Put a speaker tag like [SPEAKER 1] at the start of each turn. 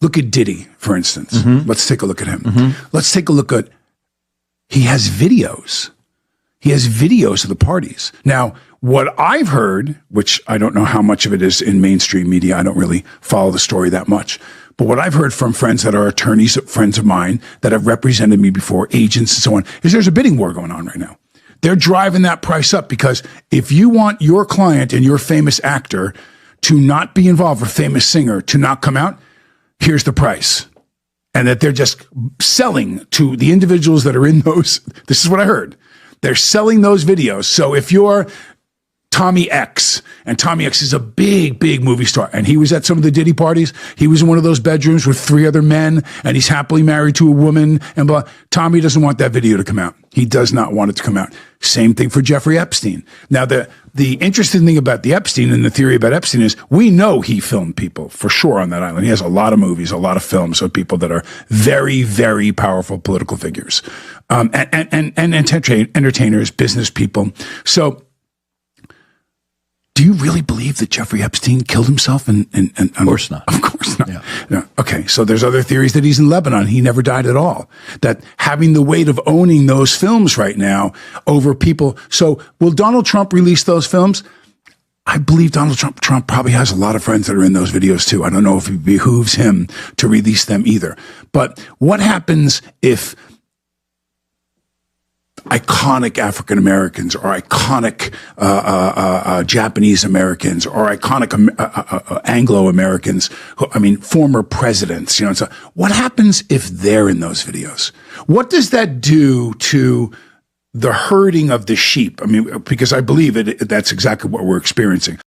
[SPEAKER 1] Look at Diddy, for instance. Let's take a look at him. Let's take a look at, he has videos. He has videos of the parties. Now, what I've heard, which I don't know how much of it is in mainstream media, I don't really follow the story that much, but what I've heard from friends that are attorneys, friends of mine that have represented me before, agents and so on, is there's a bidding war going on right now. They're driving that price up because if you want your client and your famous actor to not be involved, or famous singer to not come out, here's the price. And that they're just selling to the individuals that are in those. This is what I heard. They're selling those videos. So if you're Tommy X, and Tommy X is a big, big movie star, and he was at some of the Diddy parties. He was in one of those bedrooms with 3 other men, and he's happily married to a woman, and blah. Tommy doesn't want that video to come out. He does not want it to come out. Same thing for Jeffrey Epstein. Now, the interesting thing about the Epstein and the theory about Epstein is we know he filmed people for sure on that island. He has a lot of movies, a lot of films of people that are very, very powerful political figures, and entertainers, business people. So, do you really believe that Jeffrey Epstein killed himself? Of
[SPEAKER 2] course not.
[SPEAKER 1] Of course not.
[SPEAKER 2] Yeah.
[SPEAKER 1] No. Okay, so there's other theories that he's in Lebanon. He never died at all. That having the weight of owning those films right now over people. So will Donald Trump release those films? I believe Donald Trump probably has a lot of friends that are in those videos too. I don't know if it behooves him to release them either. But what happens if iconic African Americans or iconic Japanese Americans or iconic Anglo Americans, former presidents, so what happens if they're in those videos? What does that do to the herding of the sheep? Because I believe that's exactly what we're experiencing.